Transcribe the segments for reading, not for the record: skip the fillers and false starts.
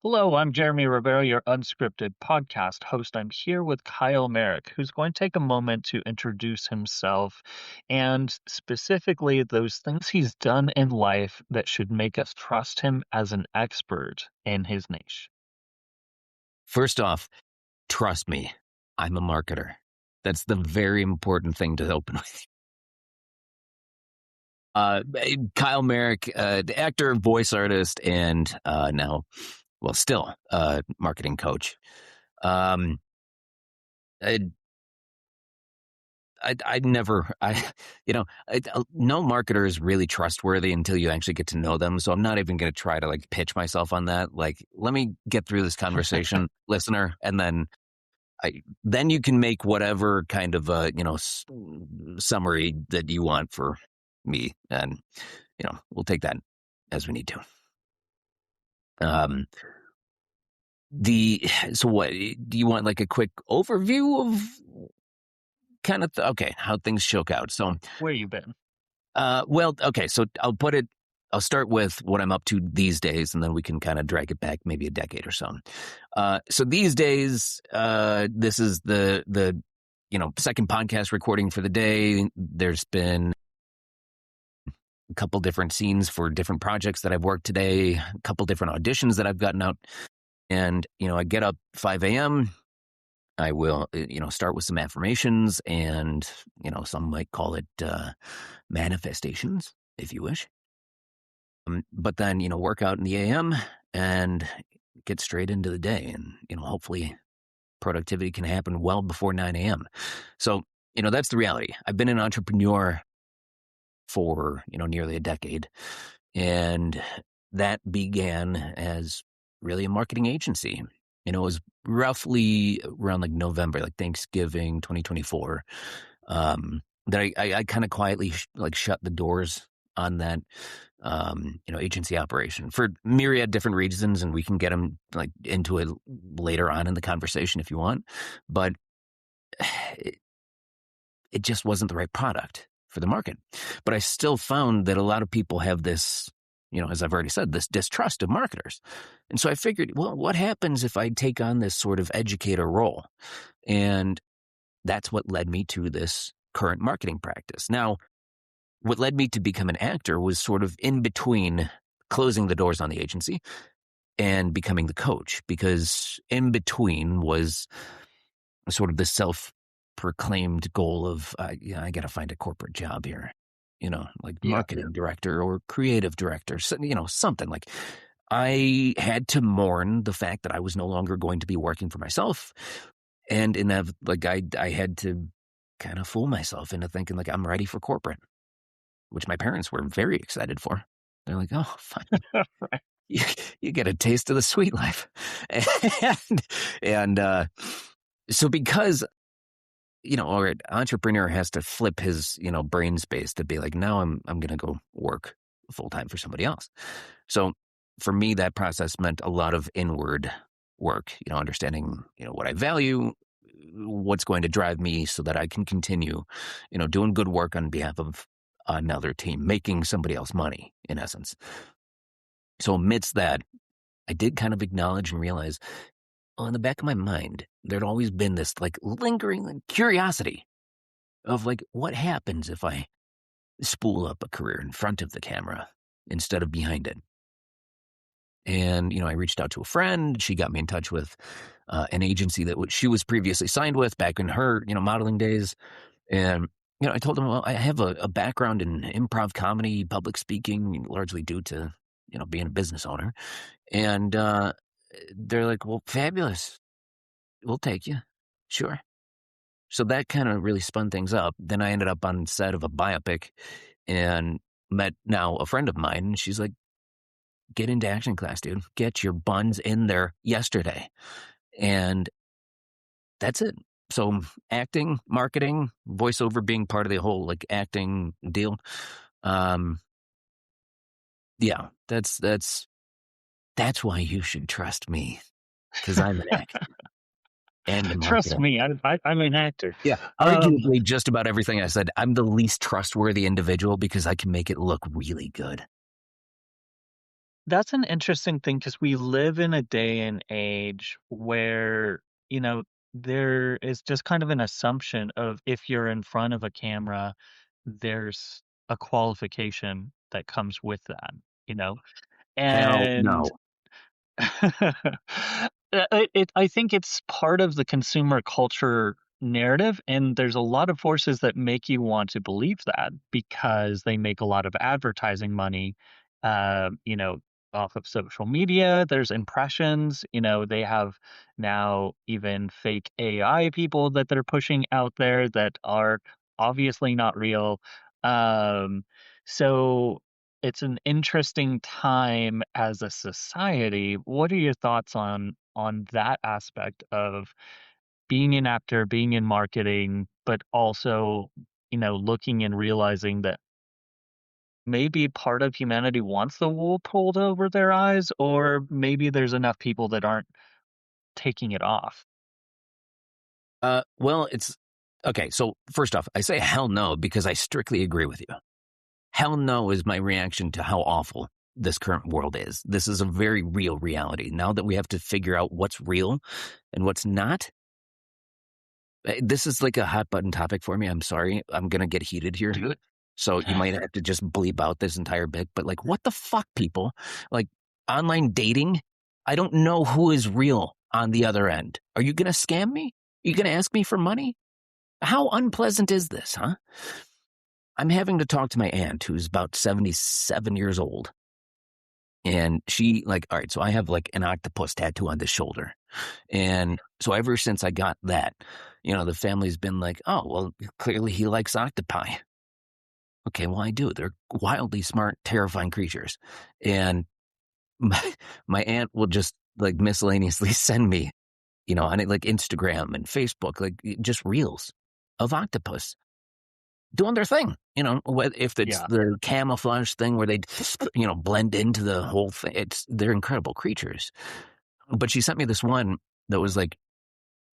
Hello, I'm Jeremy Rivero, your unscripted podcast host. I'm here with Kyle Merrick, who's going to take a moment to introduce himself and specifically those things he's done in life that should make us trust him as an expert in his niche. First off, trust me, I'm a marketer. That's the very important thing to open with. Kyle Merrick, the actor, voice artist, and now, well, still marketing coach. Um, I, no marketer is really trustworthy until you actually get to know them. So I'm not even going to try to pitch myself on that. Let me get through this conversation, listener, and then you can make whatever kind of summary that you want for me, and we'll take that as we need to. So what do you want? A quick overview of kind of how things shook out. So Where you been? Well, okay. So I'll start with what I'm up to these days, and then we can kind of drag it back maybe a decade or so. So these days, this is the second podcast recording for the day. There's been a couple different scenes for different projects that I've worked today, a couple different auditions that I've gotten out. And, I get up 5 a.m. I will, start with some affirmations and, some might call it manifestations, if you wish. But then, work out in the AM and get straight into the day. And, hopefully productivity can happen well before 9 a.m. So, that's the reality. I've been an entrepreneur for, nearly a decade. And that began as really a marketing agency. It was roughly around November, Thanksgiving 2024, that I kind of quietly shut the doors on that, agency operation for myriad different reasons, and we can get them into it later on in the conversation if you want. But it just wasn't the right product for the market. But I still found that a lot of people have this, as I've already said, this distrust of marketers. And so I figured, well, what happens if I take on this sort of educator role? And that's what led me to this current marketing practice. Now, what led me to become an actor was sort of in between closing the doors on the agency and becoming the coach, because in between was sort of the self-proclaimed goal of, I got to find a corporate job here. Marketing director or creative director, something I had to mourn the fact that I was no longer going to be working for myself. And in that, I had to kind of fool myself into thinking I'm ready for corporate, which my parents were very excited for. They're like, oh, fine. Right. You get a taste of the sweet life. And so because or an entrepreneur has to flip his, brain space to be now I'm going to go work full time for somebody else. So for me, that process meant a lot of inward work, understanding, what I value, what's going to drive me so that I can continue, doing good work on behalf of another team, making somebody else money, in essence. So amidst that, I did kind of acknowledge and realize, in the back of my mind, there'd always been this lingering curiosity of what happens if I spool up a career in front of the camera instead of behind it. And, I reached out to a friend. She got me in touch with an agency that she was previously signed with back in her, modeling days. And, I told them, well, I have a background in improv comedy, public speaking, largely due to, being a business owner. And they're like, well, fabulous. We'll take you. Sure. So that kind of really spun things up. Then I ended up on set of a biopic and met now a friend of mine. And she's like, get into action class, dude. Get your buns in there yesterday. And that's it. So acting, marketing, voiceover being part of the whole acting deal. Yeah, that's why you should trust me, because I'm an actor. And Trust me, I'm an actor. Yeah, arguably just about everything I said, I'm the least trustworthy individual because I can make it look really good. That's an interesting thing because we live in a day and age where, you know, there is just kind of an assumption of if you're in front of a camera, there's a qualification that comes with that, you know? Hell And no. I think it's part of the consumer culture narrative, and there's a lot of forces that make you want to believe that because they make a lot of advertising money, you know, off of social media. There's impressions, you know, they have now even fake AI people that they're pushing out there that are obviously not real. Um, so it's an interesting time as a society. What are your thoughts on that aspect of being an actor, being in marketing, but also, you know, looking and realizing that maybe part of humanity wants the wool pulled over their eyes, or maybe there's enough people that aren't taking it off? Well, it's okay. So first off, I say hell no because I strictly agree with you. Hell no is my reaction to how awful this current world is. This is a very real reality. Now that we have to figure out what's real and what's not, this is like a hot button topic for me. I'm sorry. I'm going to get heated here. Do it. So you might have to just bleep out this entire bit. But like, what the fuck, people? Like, online dating? I don't know who is real on the other end. Are you going to scam me? Are you going to ask me for money? How unpleasant is this, huh? I'm having to talk to my aunt who's about 77 years old. And she like, all right, so I have like an octopus tattoo on the shoulder. And so ever since I got that, the family's been like, oh, well, clearly he likes octopi. Okay, well, I do. They're wildly smart, terrifying creatures. And my, my aunt will just like miscellaneously send me, on it, like Instagram and Facebook, like just reels of octopus doing their thing. If it's Yeah. the camouflage thing where they, blend into the whole thing, they're incredible creatures. But she sent me this one that was like,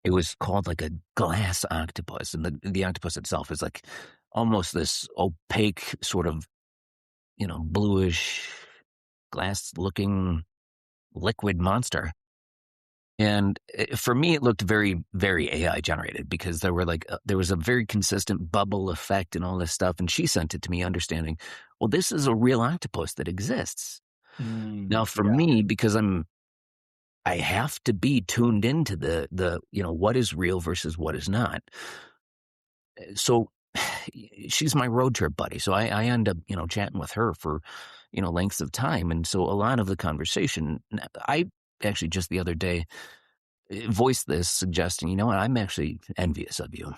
it was called like a glass octopus, and the octopus itself is like almost this opaque sort of, bluish glass looking liquid monster. And for me, it looked very, very AI generated because there was a very consistent bubble effect and all this stuff. And she sent it to me understanding, well, this is a real octopus that exists. Now, for Yeah. me, because I have to be tuned into the what is real versus what is not. So she's my road trip buddy. So I end up, chatting with her for, lengths of time. And so a lot of the conversation, I actually just the other day voiced this suggesting, what, I'm actually envious of you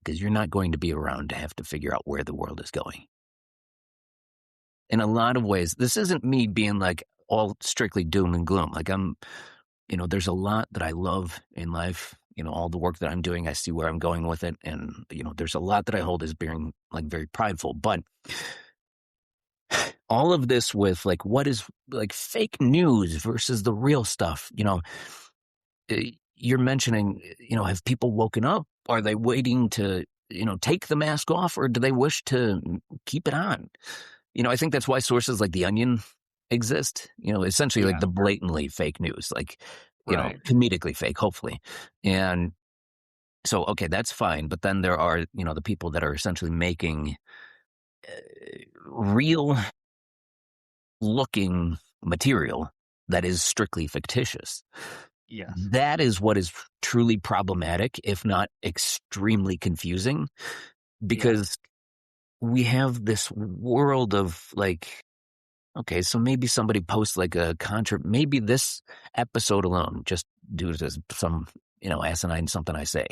because you're not going to be around to have to figure out where the world is going. In a lot of ways, this isn't me being like all strictly doom and gloom. Like there's a lot that I love in life. All the work that I'm doing, I see where I'm going with it. And, there's a lot that I hold as being like very prideful, but all of this with like, what is like fake news versus the real stuff, you're mentioning, have people woken up? Are they waiting to, take the mask off, or do they wish to keep it on? I think that's why sources like The Onion exist, essentially like Yeah. the blatantly fake news, like, Right. comedically fake, hopefully. And so, okay, that's fine. But then there are, the people that are essentially making real looking material that is strictly fictitious. Yes. That is what is truly problematic, if not extremely confusing, Yeah. because we have this world of like, okay, so maybe somebody posts like a maybe this episode alone, just due to some, asinine something I say,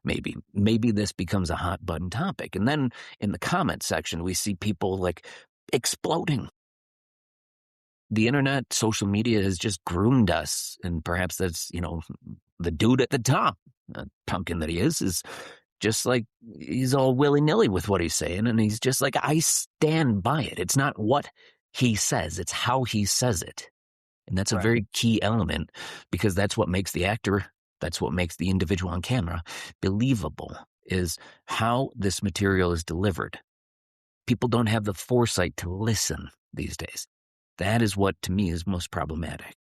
maybe this becomes a hot button topic. And then in the comment section, we see people like exploding. The internet, social media has just groomed us. And perhaps that's, the dude at the top, pumpkin that he is just like, he's all willy nilly with what he's saying. And he's just like, I stand by it. It's not what he says, it's how he says it. And that's a Right. very key element because that's what makes the actor, that's what makes the individual on camera believable, is how this material is delivered. People don't have the foresight to listen these days. That is what to me is most problematic.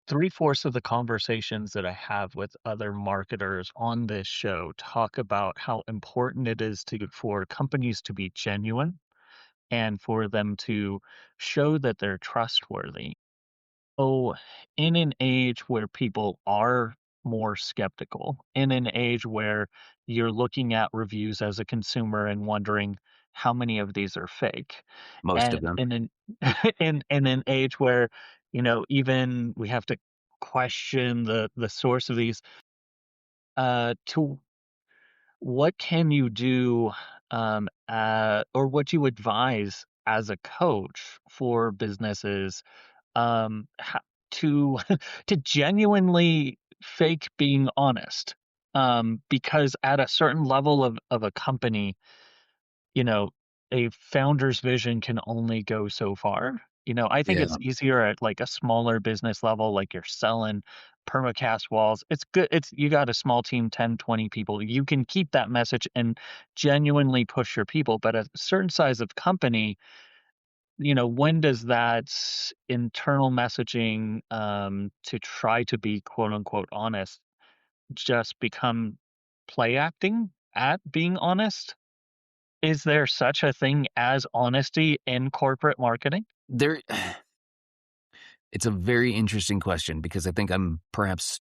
Three-fourths of the conversations that I have with other marketers on this show talk about how important it is for companies to be genuine and for them to show that they're trustworthy. Oh, in an age where people are more skeptical, in an age where you're looking at reviews as a consumer and wondering how many of these are fake, Most of and them. in an in an age where, even we have to question the source of these, to what can you do, or what you advise as a coach for businesses, ho to to genuinely fake being honest, because at a certain level of a company, you know, a founder's vision can only go so far. I think it's Yeah. easier at, like, a smaller business level, like you're selling permacast walls. It's good, you got a small team, 10, 20 people. You can keep that message and genuinely push your people, but at a certain size of company, when does that internal messaging, to try to be quote unquote honest, just become play acting at being honest? Is there such a thing as honesty in corporate marketing? There it's a very interesting question because I think I'm perhaps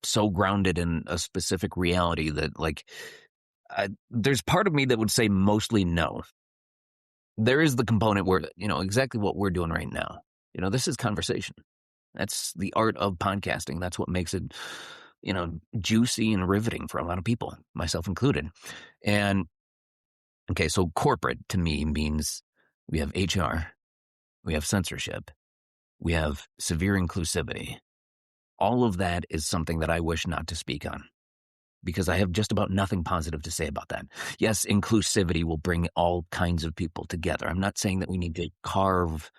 so grounded in a specific reality that there's part of me that would say mostly no. There is the component where, exactly what we're doing right now. This is conversation. That's the art of podcasting. That's what makes it, juicy and riveting for a lot of people, myself included. And okay, so corporate to me means we have HR, we have censorship, we have severe inclusivity. All of that is something that I wish not to speak on because I have just about nothing positive to say about that. Yes, inclusivity will bring all kinds of people together. I'm not saying that we need to carve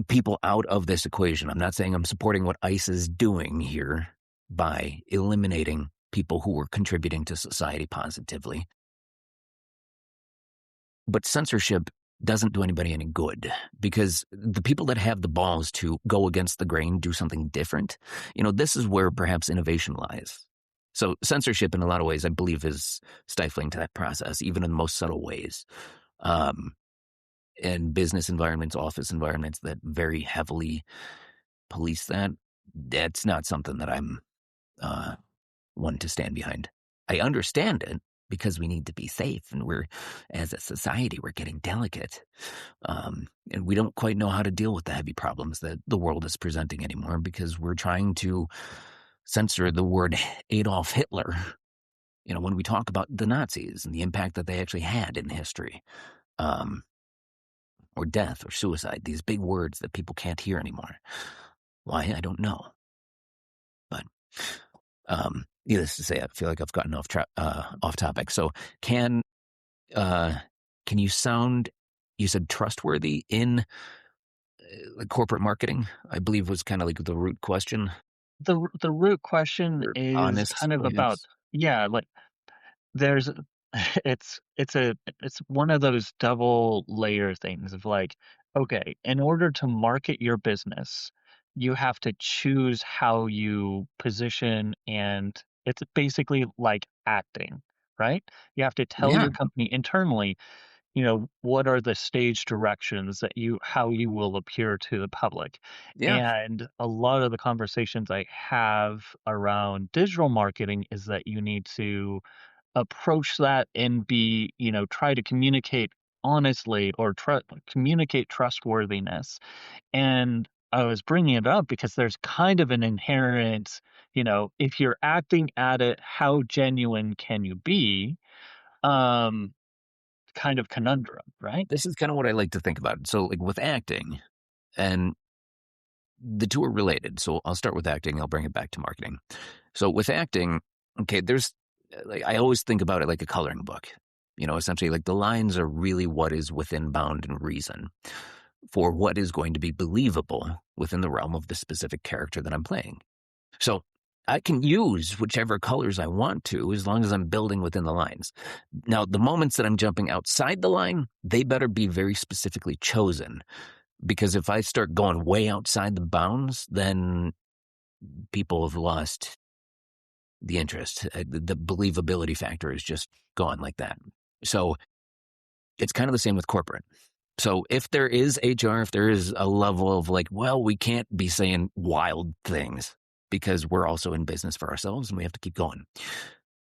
people out of this equation. I'm not saying I'm supporting what ICE is doing here by eliminating people who are contributing to society positively. But censorship doesn't do anybody any good because the people that have the balls to go against the grain, do something different, this is where perhaps innovation lies. So censorship in a lot of ways, I believe, is stifling to that process, even in the most subtle ways. Um, in business environments, office environments that very heavily police that, that's not something that I'm uh, one to stand behind. I understand it because we need to be safe, and as a society, we're getting delicate, and we don't quite know how to deal with the heavy problems that the world is presenting anymore because we're trying to censor the word Adolf Hitler. When we talk about the Nazis and the impact that they actually had in history, um, or death or suicide, these big words that people can't hear anymore. Why? I don't know. But needless to say, I feel like I've gotten off topic. So can uh, can you sound? You said trustworthy in corporate marketing. I believe was kind of like the root question. The root question Or is honest, kind of about, perhaps. yeah, like, there's it's one of those double layer things of, like, okay, in order to market your business, you have to choose how you position, and it's basically like acting, right? You have to tell Yeah, your company internally, what are the stage directions that how you will appear to the public. yeah, And a lot of the conversations I have around digital marketing is that you need to approach that and try to communicate honestly, or communicate trustworthiness. And I was bringing it up because there's kind of an inherent, if you're acting at it, how genuine can you be? Um, Kind of conundrum, right? this is kind of what I like to think about. So, like with acting, and the two are related. So I'll start with acting. I'll bring it back to marketing. So with acting, okay, there's like I always think about it like a coloring book. Essentially, like the lines are really what is within bound and reason for what is going to be believable within the realm of the specific character that I'm playing. So I can use whichever colors I want to as long as I'm building within the lines. Now, the moments that I'm jumping outside the line, they better be very specifically chosen, because if I start going way outside the bounds, then people have lost the interest. The believability factor is just gone like that. So it's kind of the same with corporate. So if there is HR, if there is a level of like, well, we can't be saying wild things because we're also in business for ourselves and we have to keep going.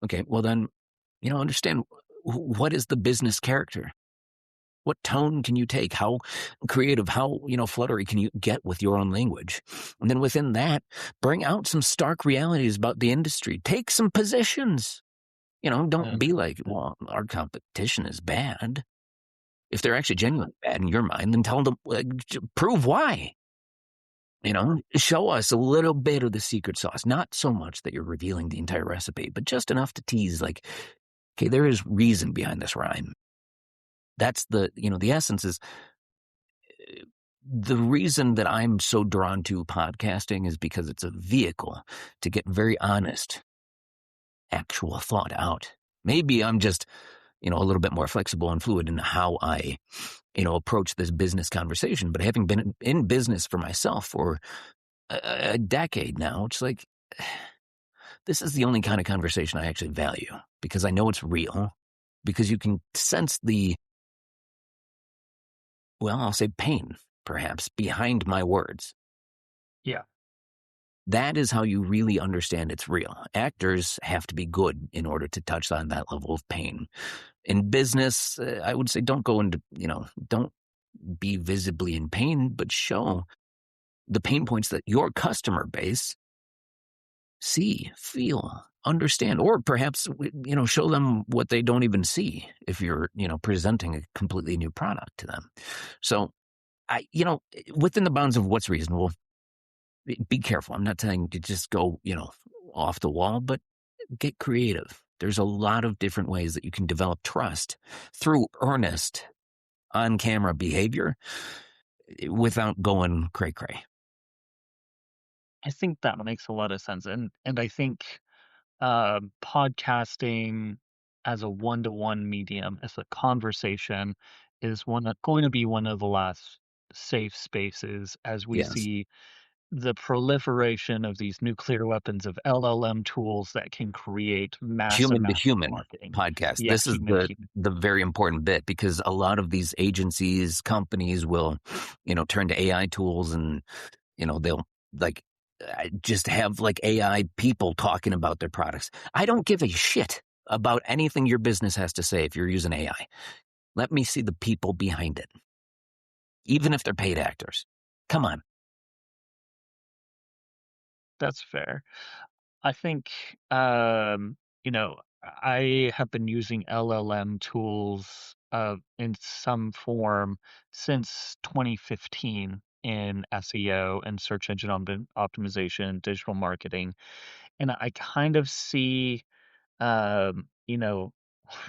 Okay, well then, understand what is the business character? What tone can you take? How creative, how, fluttery can you get with your own language? And then within that, bring out some stark realities about the industry. Take some positions. Don't be like, well, our competition is bad. If they're actually genuinely bad in your mind, then tell them, prove why. Show us a little bit of the secret sauce. Not so much that you're revealing the entire recipe, but just enough to tease like, okay, there is reason behind this rhyme. That's the essence is the reason that I'm so drawn to podcasting is because it's a vehicle to get very honest, actual thought out. Maybe I'm just, a little bit more flexible and fluid in how I, approach this business conversation. But having been in business for myself for a decade now, it's like, this is the only kind of conversation I actually value because I know it's real, because you can sense I'll say pain, perhaps, behind my words. Yeah. That is how you really understand it's real. Actors have to be good in order to touch on that level of pain. In business, I would say don't go into, don't be visibly in pain, but show the pain points that your customer base see, feel, understand, or perhaps, show them what they don't even see if you're, presenting a completely new product to them. So within the bounds of what's reasonable, be careful. I'm not telling you to just go, off the wall, but get creative. There's a lot of different ways that you can develop trust through earnest on-camera behavior without going cray-cray. I think that makes a lot of sense, and I think podcasting as a one-to-one medium, as a conversation, is going to be one of the last safe spaces as we Yes. see the proliferation of these nuclear weapons of LLM tools that can create massive, Human to massive human marketing. podcast. Yeah, This is human to the human. the very important bit, because a lot of these agencies, companies will, turn to AI tools and, they'll like just have like AI people talking about their products. I don't give a shit about anything your business has to say if you're using AI. Let me see the people behind it, even if they're paid actors. Come on. That's fair. I think, you know, I have been using LLM tools in some form since 2015 in SEO and search engine optimization, digital marketing. And I kind of see um, you know,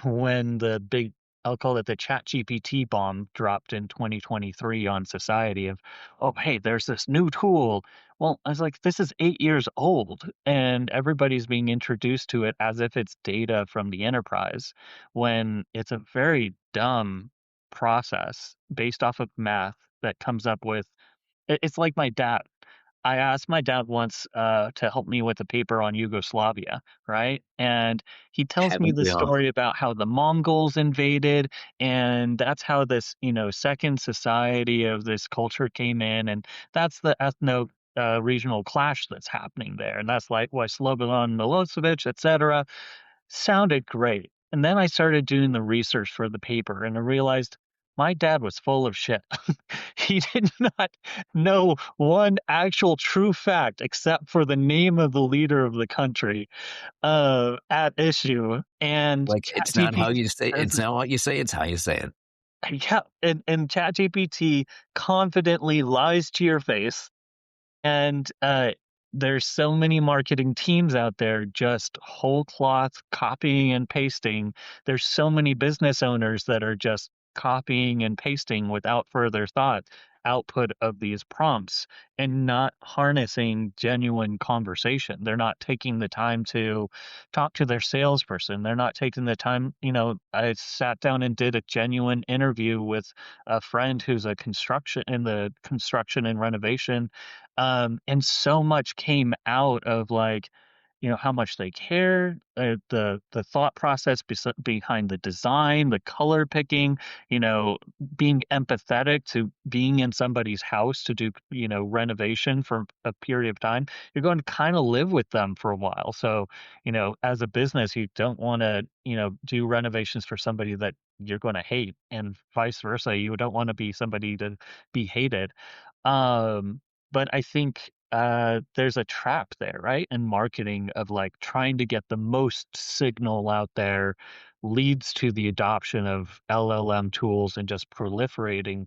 when the big, I'll call it the chat GPT bomb dropped in 2023 on society of, oh, hey, there's this new tool. Well, I was like, this is 8 years old, and everybody's being introduced to it as if it's data from the enterprise, when it's a very dumb process based off of math that comes up with it's like my dad. I asked my dad once to help me with a paper on Yugoslavia, right? And he tells me Haven't the we all? story about how the Mongols invaded, and that's how this, second society of this culture came in, and that's the ethno regional clash that's happening there, and that's like why Slobodan Milosevic, etc., sounded great. And then I started doing the research for the paper, and I realized my dad was full of shit. He did not know one actual true fact except for the name of the leader of the country at issue. And Like, it's not how ChatGPT you say, it's says, not what you say, it's how you say it. yeah, and ChatGPT confidently lies to your face, and there's so many marketing teams out there just whole cloth copying and pasting. There's so many business owners that are just copying and pasting without further thought. output of these prompts and not harnessing genuine conversation. They're not taking the time to talk to their salesperson. They're not taking the time. I sat down and did a genuine interview with a friend who's a construction in the construction and renovation. And so much came out of like, how much they care, the thought process behind the design, the color picking, being empathetic to being in somebody's house to do, renovation for a period of time. You're going to kind of live with them for a while. So, as a business, you don't want to, do renovations for somebody that you're going to hate, and vice versa. You don't want to be somebody to be hated. But I think there's a trap there, right? In marketing of like trying to get the most signal out there leads to the adoption of LLM tools and just proliferating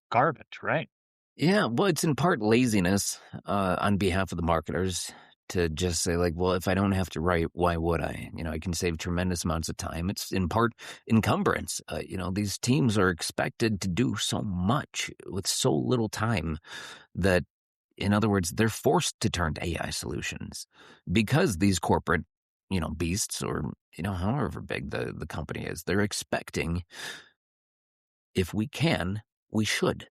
garbage, right? Yeah, well, it's in part laziness on behalf of the marketers to just say, like, well, if I don't have to write, why would I? I can save tremendous amounts of time. It's in part encumbrance. These teams are expected to do so much with so little time that, in other words, they're forced to turn to AI solutions because these corporate, beasts or, however big the company is, they're expecting, if we can, we should.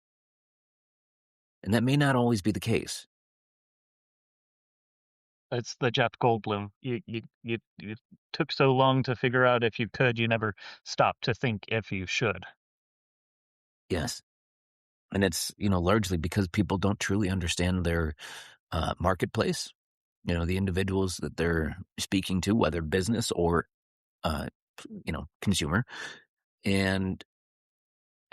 And that may not always be the case. It's the Jeff Goldblum. You took so long to figure out if you could, you never stopped to think if you should. Yes. And it's, largely because people don't truly understand their marketplace, the individuals that they're speaking to, whether business or, uh, consumer. And,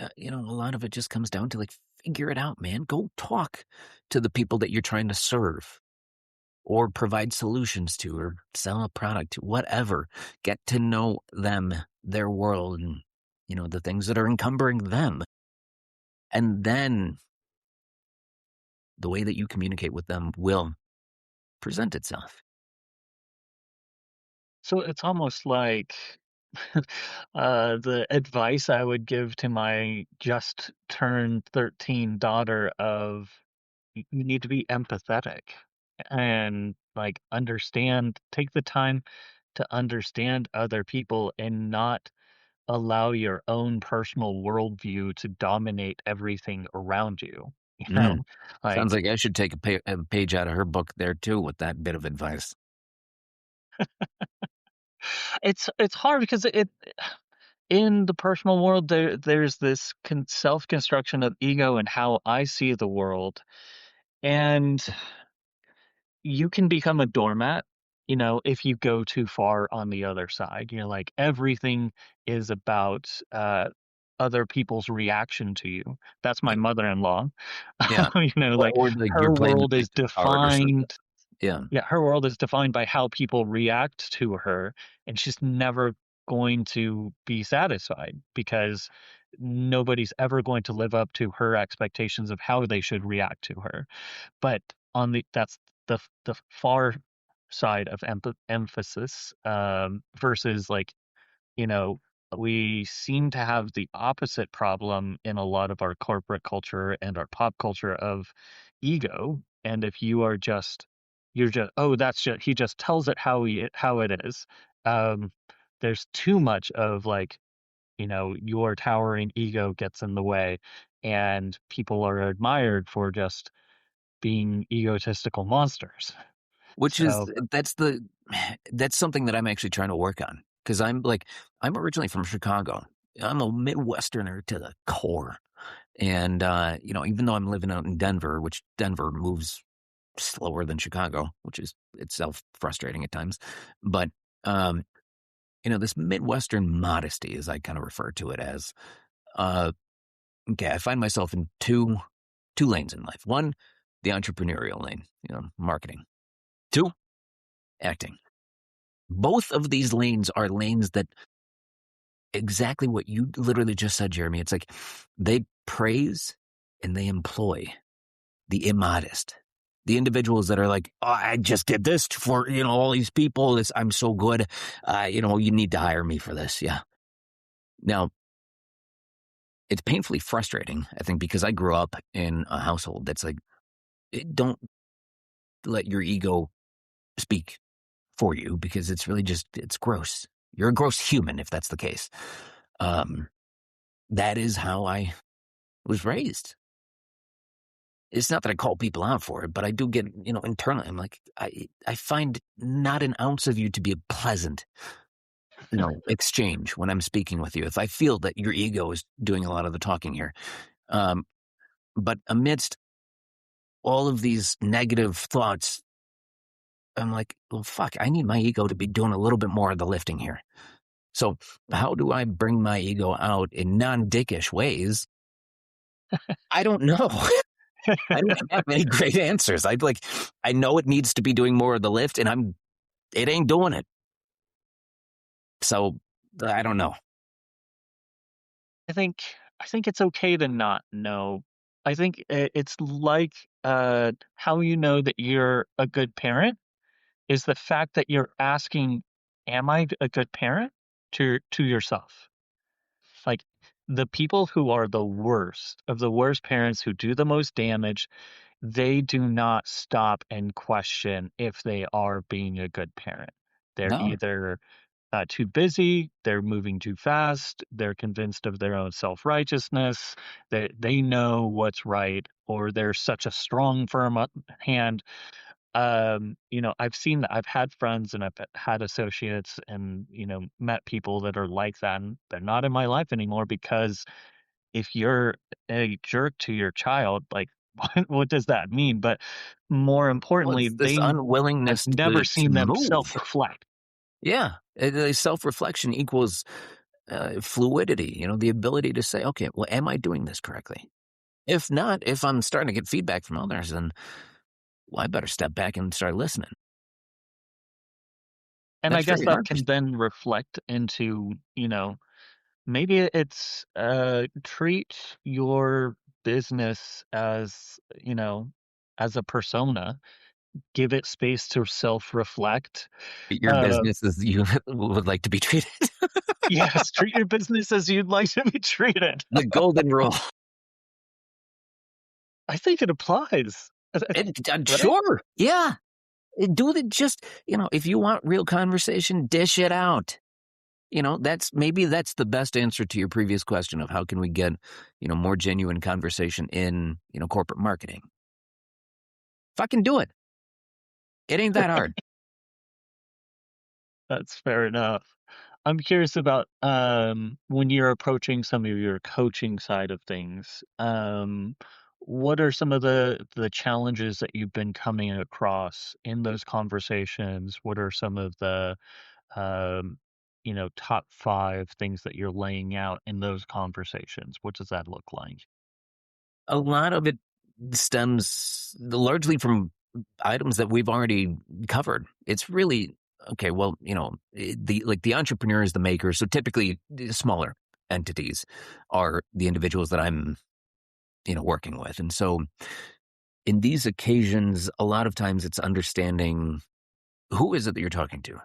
a lot of it just comes down to like, figure it out, man. Go talk to the people that you're trying to serve or provide solutions to or sell a product to, whatever. Get to know them, their world, and, the things that are encumbering them. And then the way that you communicate with them will present itself. So it's almost like the advice I would give to my just turned 13 daughter of you need to be empathetic and like take the time to understand other people and not allow your own personal worldview to dominate everything around you. You Mm. know, Sounds like like I should take a page out of her book there too with that bit of advice. it's hard because it in the personal world there's this self-construction of ego and how I see the world, and you can become a doormat, if you go too far on the other side. Like everything is about other people's reaction to you. That's my Yeah. mother-in-law. Yeah. Like Or like you're her playing the world is victim card or something. defined. Yeah. Yeah, her world is defined by how people react to her, and she's never going to be satisfied because nobody's ever going to live up to her expectations of how they should react to her. But that's the far side of emphasis, versus like, you know, we seem to have the opposite problem in a lot of our corporate culture and our pop culture of ego. And if you're just, oh, that's just, he just tells it how it is. Um, there's too much of like, your towering ego gets in the way, and people are admired for just being egotistical monsters. Which is So that's something that I'm actually trying to work on because I'm originally from Chicago. I'm a Midwesterner to the core. And even though I'm living out in Denver, which Denver moves slower than Chicago, which is itself frustrating at times. But um, this Midwestern modesty, as I kind of refer to it as, uh, okay, I find myself in two lanes in life. One, the entrepreneurial lane, marketing. Two, acting. Both of these lanes are lanes that exactly what you literally just said, Jeremy. It's like they praise and they employ the immodest, the individuals that are like, oh, I just did this for, all these people. I'm so good. You need to hire me for this. Yeah. Now, it's painfully frustrating, I think, because I grew up in a household that's like, don't let your ego speak for you because it's really just, it's gross. You're a gross human if that's the case. Um, that is how I was raised. It's not that I call people out for it, but I do get, internally, I'm like, I find not an ounce of you to be a pleasant, exchange when I'm speaking with you. If I feel that your ego is doing a lot of the talking here. Um, but amidst all of these negative thoughts, I'm like, well, fuck, I need my ego to be doing a little bit more of the lifting here. So how do I bring my ego out in non-dickish ways? I don't know. I don't have any great answers. I know it needs to be doing more of the lift, and it ain't doing it. So I don't know. I think I think it's okay to not know. I think it's like how you know that you're a good parent is the fact that you're asking, "Am I a good parent?" to yourself. Like the people who are the worst of the worst parents who do the most damage, they do not stop and question if they are being a good parent. They're No. either too busy, they're moving too fast, they're convinced of their own self-righteousness, they know what's right, or they're such a strong, firm hand. I've seen that. I've had friends and I've had associates and, met people that are like that, and they're not in my life anymore because if you're a jerk to your child, like, what does that mean? But more Well, importantly, it's this I've unwillingness never to seen them move. self-reflect. Yeah. Self-reflection equals fluidity, the ability to say, okay, well, am I doing this correctly? If not, if I'm starting to get feedback from others, then I better step back and start listening. And I That's guess very that hard. can then reflect into, maybe it's treat your business as, as a persona, give it space to self-reflect. Your Uh, business is you would like to be treated. yes, treat your business as you'd like to be treated. The golden rule. I think it applies. Right? Sure. Yeah. Do the just, if you want real conversation, dish it out. That's the best answer to your previous question of how can we get, more genuine conversation in, corporate marketing. Fucking do it. It ain't that hard. That's fair enough. I'm curious about when you're approaching some of your coaching side of things. What are some of the challenges that you've been coming across in those conversations? What are some of the top five things that you're laying out in those conversations? What does that look like? A lot of it stems largely from items that we've already covered. It's really okay. Well, the entrepreneur is the maker. So typically, the smaller entities are the individuals that I'm working with, and so in these occasions, a lot of times it's understanding who is it that you're talking to.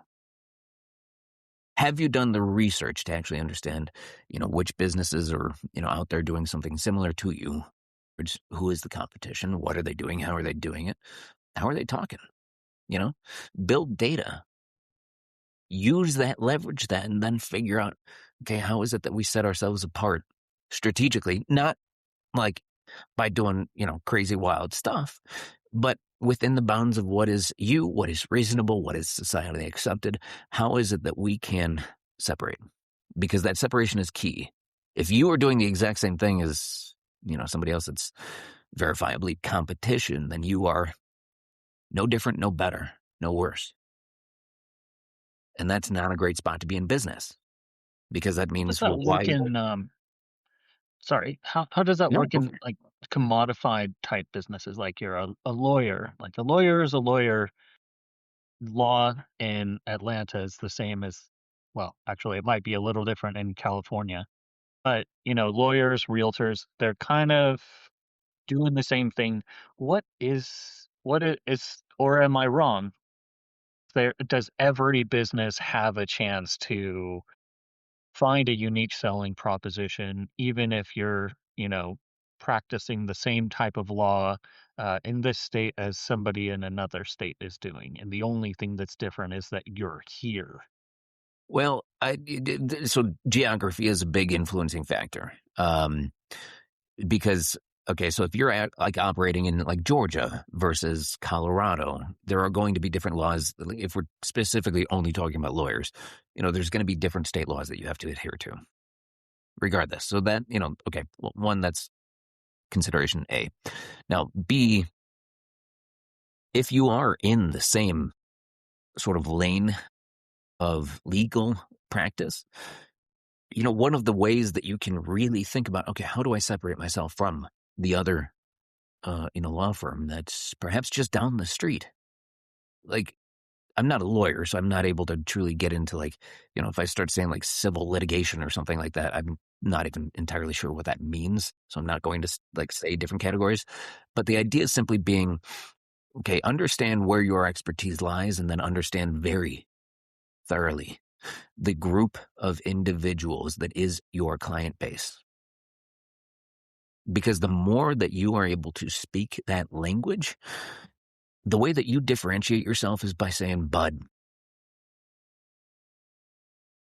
Have you done the research to actually understand, which businesses are out there doing something similar to you? Or just who is the competition? What are they doing? How are they doing it? How are they talking? You know, build data, use that, leverage that, and then figure out, okay, how is it that we set ourselves apart strategically? Not like by doing, crazy wild stuff, but within the bounds of what is what is reasonable, what is societally accepted. How is it that we can separate? Because that separation is key. If you are doing the exact same thing as, somebody else that's verifiably competition, then you are no different, no better, no worse. And that's not a great spot to be in business because that Does means, that well, work why? in sorry, how does that No, work go in for it. like commodified type businesses? Like you're a lawyer. Like a lawyer is a lawyer. Law in Atlanta is the same as, well, actually it might be a little different in California. But, lawyers, realtors, they're kind of doing the same thing. What is, or am I wrong? Does every business have a chance to find a unique selling proposition, even if you're, practicing the same type of law in this state as somebody in another state is doing. And the only thing that's different is that you're here. Well, so geography is a big influencing factor. Because okay, so if you're like operating in like Georgia versus Colorado, there are going to be different laws. Like, if we're specifically only talking about lawyers, there's going to be different state laws that you have to adhere to, regardless. So that okay, well, one, that's consideration A. Now B, if you are in the same sort of lane of legal practice, one of the ways that you can really think about, okay, how do I separate myself from the other in a law firm that's perhaps just down the street? Like, I'm not a lawyer, so I'm not able to truly get into like, if I start saying like civil litigation or something like that, I'm not even entirely sure what that means. So I'm not going to like say different categories. But the idea is simply being, okay, understand where your expertise lies and then understand very thoroughly the group of individuals that is your client base. Because the more that you are able to speak that language, the way that you differentiate yourself is by saying, bud,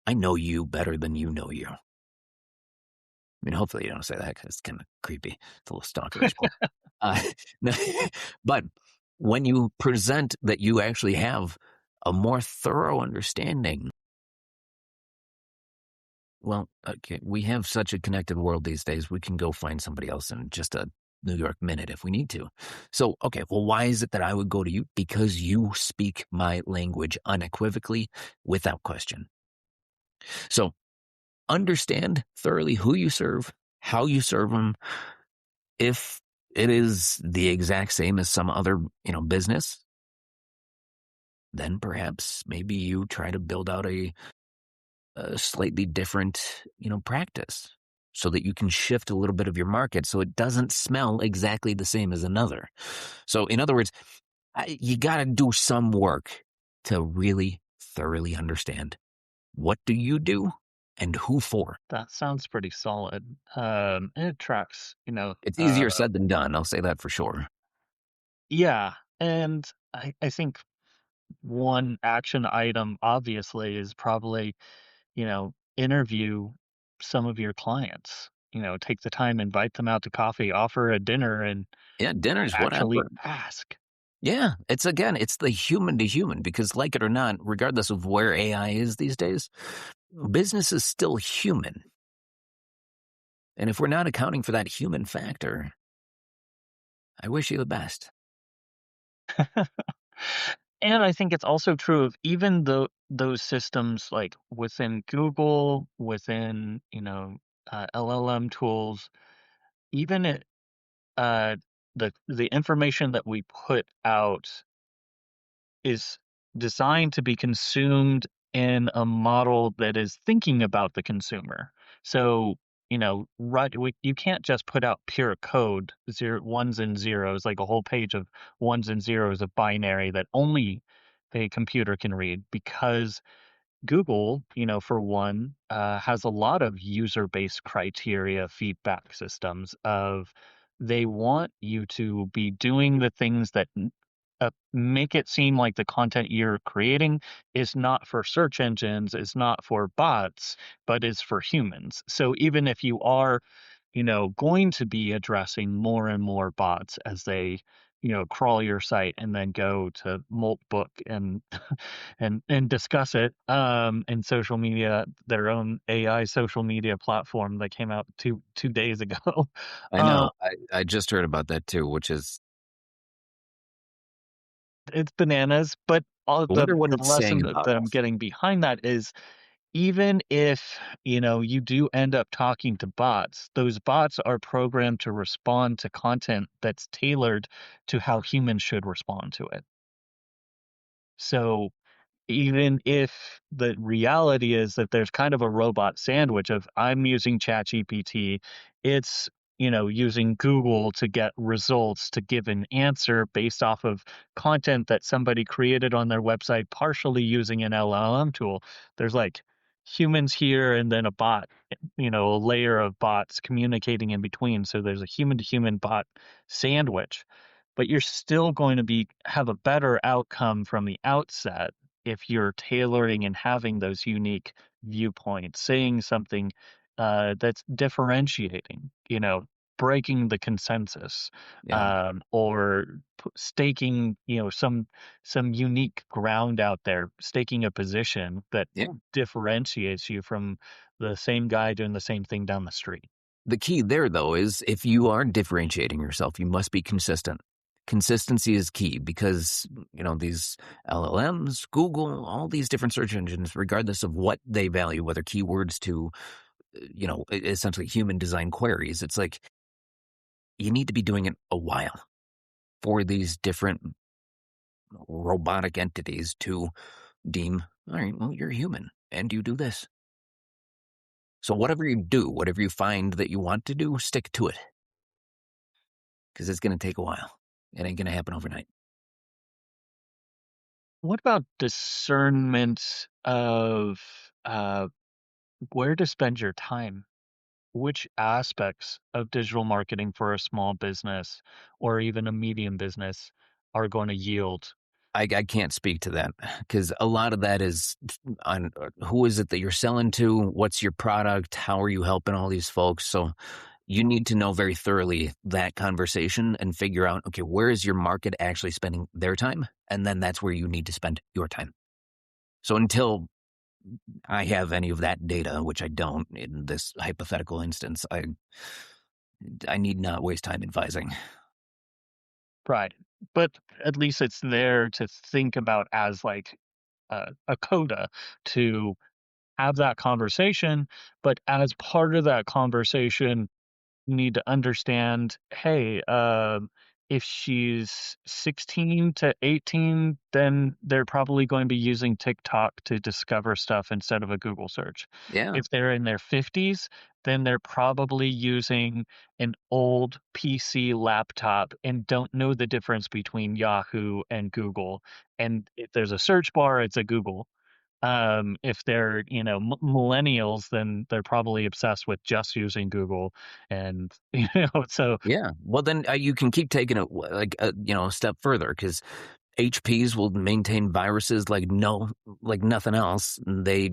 I know you better than you know you. I mean, hopefully you don't say that because it's kind of creepy. It's a little stalkerish. Uh, but when you present that you actually have a more thorough understanding, well, okay, we have such a connected world these days. We can go find somebody else in just a New York minute if we need to. So, okay, well, why is it that I would go to you? Because you speak my language unequivocally, without question. So, understand thoroughly who you serve, how you serve them. If it is the exact same as some other, business, then perhaps maybe you try to build out a slightly different, practice so that you can shift a little bit of your market so it doesn't smell exactly the same as another. So, in other words, you got to do some work to really thoroughly understand what do you do and who for. That sounds pretty solid. It tracks, It's easier said than done. I'll say that for sure. yeah. And I think one action item obviously is probably, interview some of your clients, take the time, invite them out to coffee, offer a dinner, and Yeah, dinners, actually whatever. ask. Yeah, it's the human to human because, like it or not, regardless of where AI is these days, business is still human. And if we're not accounting for that human factor, I wish you the best. And I think it's also true of even though those systems like within Google, within, LLM tools, even uh, the information that we put out is designed to be consumed in a model that is thinking about the consumer. So, you can't just put out pure code, ones and zeros, like a whole page of ones and zeros of binary that only a computer can read, because Google, for one, has a lot of user-based criteria feedback systems of they want you to be doing the things that make it seem like the content you're creating is not for search engines, is not for bots, but is for humans. So even if you are, going to be addressing more and more bots as they, crawl your site and then go to Moltbook and and discuss it in social media, their own AI social media platform that came out two days ago. I uh, know. I just heard about that too, which is, it's bananas, but all I the wonder what the it's saying lesson about that I'm us. getting behind that is, even if, you do end up talking to bots, those bots are programmed to respond to content that's tailored to how humans should respond to it. So even if the reality is that there's kind of a robot sandwich of I'm using ChatGPT, it's, using Google to get results to give an answer based off of content that somebody created on their website, partially using an LLM tool. There's like humans here and then a bot, a layer of bots communicating in between. So there's a human to human bot sandwich, but you're still going to have a better outcome from the outset if you're tailoring and having those unique viewpoints, saying something that's differentiating, breaking the consensus, Yeah. or staking, some unique ground out there, staking a position that Yeah. differentiates you from the same guy doing the same thing down the street. The key there, though, is if you are differentiating yourself, you must be consistent. Consistency is key because, these LLMs, Google, all these different search engines, regardless of what they value, whether keywords to, essentially human design queries, it's like you need to be doing it a while for these different robotic entities to deem, all right, well, you're human and you do this. So whatever you do, whatever you find that you want to do, stick to it because it's going to take a while. It ain't going to happen overnight. What about discernment of where to spend your time? Which aspects of digital marketing for a small business or even a medium business are going to yield? I can't speak to that because a lot of that is on who is it that you're selling to? What's your product? How are you helping all these folks? So you need to know very thoroughly that conversation and figure out, okay, where is your market actually spending their time? And then that's where you need to spend your time. So until I have any of that data, which I don't in this hypothetical instance, I need not waste time advising. Right. But at least it's there to think about as like a coda to have that conversation. But as part of that conversation, need to understand, hey, if she's 16 to 18, then they're probably going to be using TikTok to discover stuff instead of a Google search. Yeah, If they're in their 50s, then they're probably using an old PC laptop and don't know the difference between Yahoo and Google. And if there's a search bar, it's a Google. If they're, millennials, then they're probably obsessed with just using Google. And, so yeah. Well, then you can keep taking it like a step further because HPs will maintain viruses like nothing else. And they,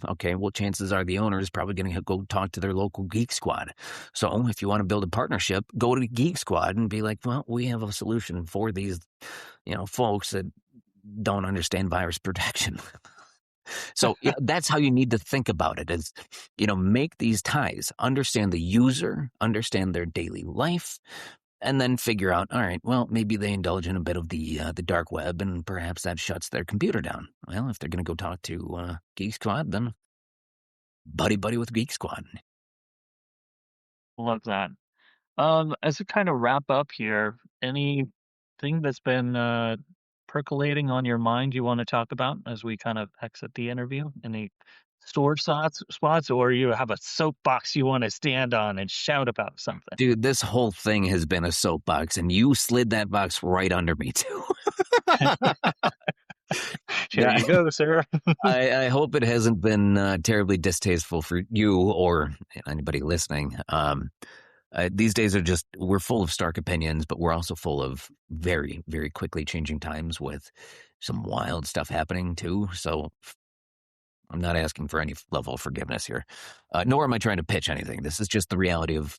okay, well, chances are the owner is probably going to go talk to their local Geek Squad. So if you want to build a partnership, go to Geek Squad and be like, well, we have a solution for these, folks that don't understand virus protection. So that's how you need to think about it is, make these ties, understand the user, understand their daily life, and then figure out, all right, well, maybe they indulge in a bit of the dark web, and perhaps that shuts their computer down. Well, if they're going to go talk to Geek Squad, then buddy with Geek Squad. love that. As a kind of wrap up here, anything that's been percolating on your mind you want to talk about as we kind of exit the interview? Any sore spots, or you have a soapbox you want to stand on and shout about something? Dude, this whole thing has been a soapbox, and you slid that box right under me too. Here Yeah, you go, sir. I hope it hasn't been terribly distasteful for you or anybody listening. These days are we're full of stark opinions, but we're also full of very, very quickly changing times with some wild stuff happening too. So I'm not asking for any level of forgiveness here, nor am I trying to pitch anything. This is just the reality of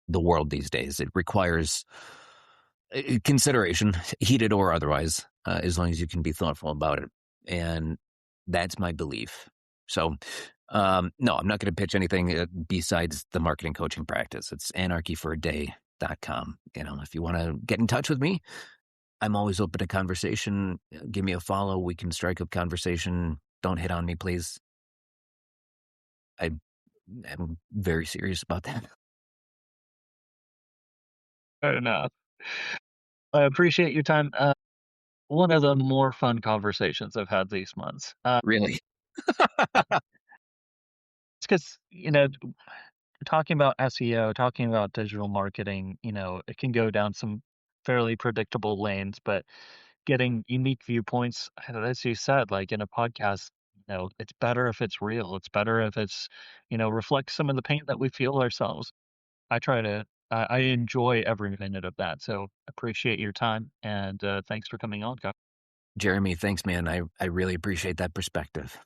the world these days. It requires consideration, heated or otherwise, as long as you can be thoughtful about it. And that's my belief. So, no, I'm not going to pitch anything besides the marketing coaching practice. It's anarchyforaday.com. If you want to get in touch with me, I'm always open to conversation. Give me a follow. We can strike up conversation. Don't hit on me, please. I am very serious about that. Fair enough. I appreciate your time. One of the more fun conversations I've had these months. Really? It's because, talking about SEO, talking about digital marketing, it can go down some fairly predictable lanes, but getting unique viewpoints, as you said, like in a podcast, know, it's better if it's real. It's better if it's, reflects some of the pain that we feel ourselves. I enjoy every minute of that. So appreciate your time and thanks for coming on, Kyle. Jeremy, thanks, man. I really appreciate that perspective.